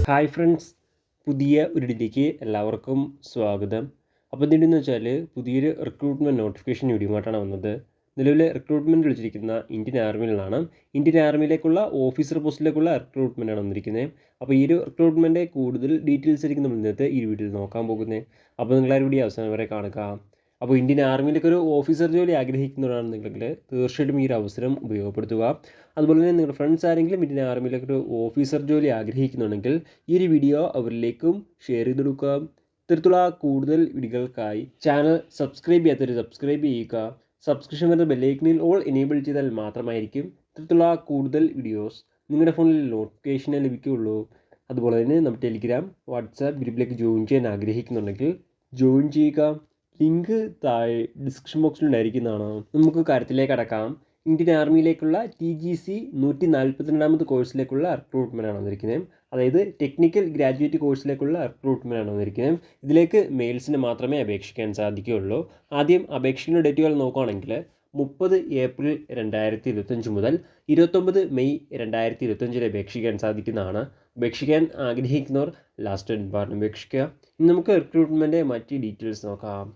Hi friends, പുതിയ ഒരു വീഡിയോയിലേക്ക് എല്ലാവർക്കും സ്വാഗതം. അപ്പോൾ എന്തുണ്ടെന്ന് വെച്ചാൽ പുതിയൊരു റിക്രൂട്ട്മെൻറ്റ് നോട്ടിഫിക്കേഷൻ വീഡിയോയുമായിട്ടാണ് വന്നത്. നിലവിലെ റിക്രൂട്ട്മെൻറ്റ് വിളിച്ചിരിക്കുന്ന ഇന്ത്യൻ ആർമിയിലാണ്. ഇന്ത്യൻ ആർമിയിലേക്കുള്ള ഓഫീസർ പോസ്റ്റിലേക്കുള്ള റിക്രൂട്ട്മെൻറ്റാണ് വന്നിരിക്കുന്നത്. അപ്പോൾ ഈ ഒരു റിക്രൂട്ട്മെൻറ്റ് കൂടുതൽ ഡീറ്റെയിൽസ് ആയിരിക്കും നമ്മൾ ഇന്നത്തെ ഈ വീഡിയോയിൽ നോക്കാൻ പോകുന്നത്. അപ്പോൾ നിങ്ങളാരും വീഡിയോ അവസാനം വരെ കാണുക. അപ്പോൾ ഇന്ത്യൻ ആർമിയിലേക്ക് ഒരു ഓഫീസർ ജോലി ആഗ്രഹിക്കുന്നവരാണെന്നുണ്ടെങ്കിൽ തീർച്ചയായിട്ടും ഈ ഒരു അവസരം ഉപയോഗപ്പെടുത്തുക. അതുപോലെ തന്നെ നിങ്ങളുടെ ഫ്രണ്ട്സ് ആരെങ്കിലും ഇന്ത്യൻ ആർമിയിലേക്ക് ഒരു ഓഫീസർ ജോലി ആഗ്രഹിക്കുന്നുണ്ടെങ്കിൽ ഈ ഒരു വീഡിയോ അവരിലേക്കും ഷെയർ ചെയ്ത് കൊടുക്കുക. ഇത്തരത്തിലുള്ള കൂടുതൽ വീഡിയോകൾക്കായി ചാനൽ സബ്സ്ക്രൈബ് ചെയ്യാത്തവർ സബ്സ്ക്രൈബ് ചെയ്യുക. സബ്സ്ക്രിപ്ഷൻ വരുന്ന ബെല്ലൈക്കനിൽ ഓൾ എനേബിൾ ചെയ്താൽ മാത്രമായിരിക്കും ഇത്തരത്തിലുള്ള കൂടുതൽ വീഡിയോസ് നിങ്ങളുടെ ഫോണിൽ നോട്ടിഫിക്കേഷനെ ലഭിക്കുകയുള്ളൂ. അതുപോലെ തന്നെ നമ്മുടെ ടെലിഗ്രാം വാട്സാപ്പ് ഗ്രൂപ്പിലേക്ക് ജോയിൻ ചെയ്യാൻ ആഗ്രഹിക്കുന്നുണ്ടെങ്കിൽ ജോയിൻ ചെയ്യുക. ലിങ്ക് താഴെ ഡിസ്ക്രിപ്ഷൻ ബോക്സിൽ ഉണ്ടായിരിക്കുന്നതാണ്. നമുക്ക് കാര്യത്തിലേക്ക് അടക്കാം. ഇന്ത്യൻ ആർമിയിലേക്കുള്ള TGC 142ാമത് കോഴ്സിലേക്കുള്ള റിക്രൂട്ട്മെൻറ്റാണ് വന്നിരിക്കുന്നത്. അതായത് ടെക്നിക്കൽ ഗ്രാജുവേറ്റ് കോഴ്സിലേക്കുള്ള റിക്രൂട്ട്മെൻറ്റാണ് വന്നിരിക്കുന്നത്. ഇതിലേക്ക് മെയിൽസിന് മാത്രമേ അപേക്ഷിക്കാൻ സാധിക്കുകയുള്ളൂ. ആദ്യം അപേക്ഷിക്കുന്ന ഡേറ്റുകൾ നോക്കുകയാണെങ്കിൽ 30 ഏപ്രിൽ 2025 മുതൽ 29 മെയ് 2025 അപേക്ഷിക്കാൻ സാധിക്കുന്നതാണ്. അപേക്ഷിക്കാൻ ആഗ്രഹിക്കുന്നവർ ലാസ്റ്റ് ഡേറ്റ് അപേക്ഷിക്കുക. ഇനി നമുക്ക് റിക്രൂട്ട്മെൻറ്റ് മറ്റ് ഡീറ്റെയിൽസ് നോക്കാം.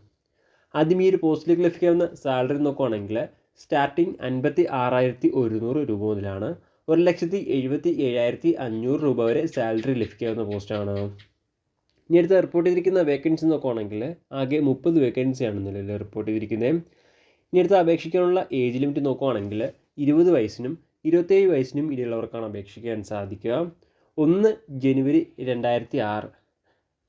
ആദ്യം ഈ ഒരു പോസ്റ്റിലേക്ക് ലഭിക്കാവുന്ന സാലറി നോക്കുകയാണെങ്കിൽ സ്റ്റാർട്ടിങ് 56,100 രൂപ മുതലാണ് 1,77,500 രൂപ വരെ സാലറി ലഭിക്കാവുന്ന പോസ്റ്റാണ്. ഇനി അടുത്ത് റിപ്പോർട്ട് ചെയ്തിരിക്കുന്ന വേക്കൻസി നോക്കുകയാണെങ്കിൽ ആകെ 30 വേക്കൻസിയാണ് നിലവിൽ റിപ്പോർട്ട് ചെയ്തിരിക്കുന്നത്. ഇനി അടുത്ത് അപേക്ഷിക്കാനുള്ള ഏജ് ലിമിറ്റ് നോക്കുകയാണെങ്കിൽ 20 വയസ്സിനും 27 വയസ്സിനും ഇടയിലുള്ളവർക്കാണ് അപേക്ഷിക്കാൻ സാധിക്കുക. 1 ജനുവരി 2006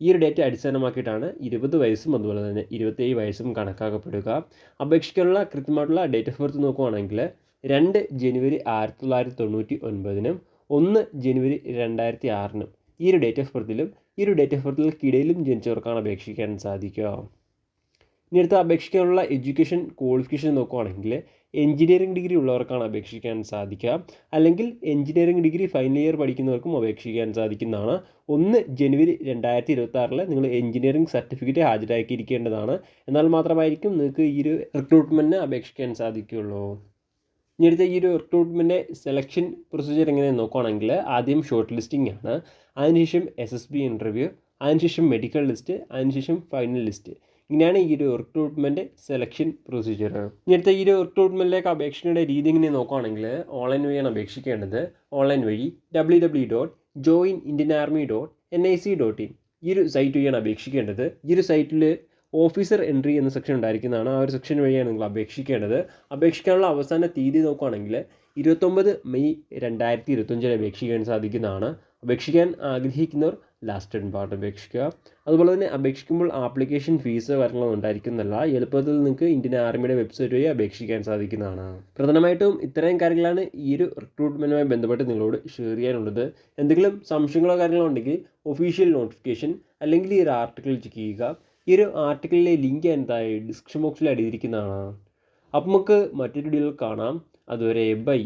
ഈ ഒരു ഡേറ്റ് അടിസ്ഥാനമാക്കിയിട്ടാണ് 20 വയസ്സും അതുപോലെ തന്നെ 27 വയസ്സും കണക്കാക്കപ്പെടുക. അപേക്ഷിക്കാനുള്ള കൃത്യമായിട്ടുള്ള ഡേറ്റ് ഓഫ് ബർത്ത് നോക്കുകയാണെങ്കിൽ 2 ജനുവരി 1999നും 1 ജനുവരി 2006നും ഈ ഒരു ഡേറ്റ് ഓഫ് ബർത്തിലും ഈ ഒരു ഡേറ്റ് ഓഫ് ബർത്തിൽക്കിടയിലും ജനിച്ചവർക്കാണ് അപേക്ഷിക്കാൻ സാധിക്കുക. ഇനി അടുത്ത അപേക്ഷിക്കാനുള്ള എഡ്യൂക്കേഷൻ ക്വാളിഫിക്കേഷൻ നോക്കുകയാണെങ്കിൽ എഞ്ചിനീയറിംഗ് ഡിഗ്രി ഉള്ളവർക്കാണ് അപേക്ഷിക്കാൻ സാധിക്കുക. അല്ലെങ്കിൽ എഞ്ചിനീയറിംഗ് ഡിഗ്രി ഫൈനൽ ഇയർ പഠിക്കുന്നവർക്കും അപേക്ഷിക്കാൻ സാധിക്കുന്നതാണ്. 1 ജനുവരി 2026 നിങ്ങൾ എഞ്ചിനീയറിംഗ് സർട്ടിഫിക്കറ്റ് ഹാജരാക്കിയിരിക്കേണ്ടതാണ്. എന്നാൽ മാത്രമായിരിക്കും നിങ്ങൾക്ക് ഈ ഒരു റിക്രൂട്ട്മെൻറ്റിന് അപേക്ഷിക്കാൻ സാധിക്കുകയുള്ളൂ. ഇനി അടുത്ത ഈ ഒരു റിക്രൂട്ട്മെൻറ്റ് സെലക്ഷൻ പ്രൊസീജിയർ എങ്ങനെയെന്ന് നോക്കുകയാണെങ്കിൽ ആദ്യം ഷോർട്ട് ലിസ്റ്റിംഗ് ആണ്. അതിനുശേഷം SSB ഇൻ്റർവ്യൂ, അതിനുശേഷം മെഡിക്കൽ ലിസ്റ്റ്, അതിനുശേഷം ഫൈനൽ ലിസ്റ്റ്. ഇങ്ങനെയാണ് ഈ ഒരു റിക്രൂട്ട്മെൻറ്റ് സെലക്ഷൻ പ്രൊസീജിയർ. ഇനി അടുത്ത ഈ ഒരു റിക്രൂട്ട്മെൻറ്റിലേക്ക് അപേക്ഷിക്കേണ്ട രീതി എങ്ങനെ നോക്കുകയാണെങ്കിൽ ഓൺലൈൻ വഴിയാണ് അപേക്ഷിക്കേണ്ടത്. ഓൺലൈൻ വഴി www.joinindianarmy.nic.in ഈ ഒരു സൈറ്റ് വഴിയാണ് അപേക്ഷിക്കേണ്ടത്. ഈ ഒരു സൈറ്റിൽ ഓഫീസർ എൻട്രി എന്ന സെക്ഷൻ ഉണ്ടായിരിക്കുന്നതാണ്. ആ ഒരു സെക്ഷൻ വഴിയാണ് നിങ്ങൾ അപേക്ഷിക്കേണ്ടത്. അപേക്ഷിക്കാനുള്ള അവസാന തീയതി നോക്കുകയാണെങ്കിൽ 29 മെയ് 2025 അപേക്ഷിക്കാൻ സാധിക്കുന്നതാണ്. അപേക്ഷിക്കാൻ ആഗ്രഹിക്കുന്നവർ ലാസ്റ്റ് ഡേറ്റ് അപേക്ഷിക്കുക. അതുപോലെ തന്നെ അപേക്ഷിക്കുമ്പോൾ ആപ്ലിക്കേഷൻ ഫീസ് കാര്യങ്ങളൊന്നും ഉണ്ടായിരിക്കുന്നതല്ല. എളുപ്പത്തിൽ നിങ്ങൾക്ക് ഇന്ത്യൻ ആർമിയുടെ വെബ്സൈറ്റ് വഴി അപേക്ഷിക്കാൻ സാധിക്കുന്നതാണ്. പ്രധാനമായിട്ടും ഇത്രയും കാര്യങ്ങളാണ് ഈ ഒരു റിക്രൂട്ട്മെൻറ്റുമായി ബന്ധപ്പെട്ട് നിങ്ങളോട് ഷെയർ ചെയ്യാനുള്ളത്. എന്തെങ്കിലും സംശയങ്ങളോ കാര്യങ്ങളോ ഉണ്ടെങ്കിൽ ഒഫീഷ്യൽ നോട്ടിഫിക്കേഷൻ അല്ലെങ്കിൽ ഈ ഒരു ആർട്ടിക്കിൾ ചെക്ക് ചെയ്യുക. ഈ ഒരു ആർട്ടിക്കിളിലെ ലിങ്ക് എന്തായി ഡിസ്ക്രിപ്ഷൻ ബോക്സിൽ അടിയിരിക്കുന്നതാണ്. അപ്പം നമുക്ക് മറ്റൊരു വീഡിയോയിൽ കാണാം. അതുവരെ ബൈ.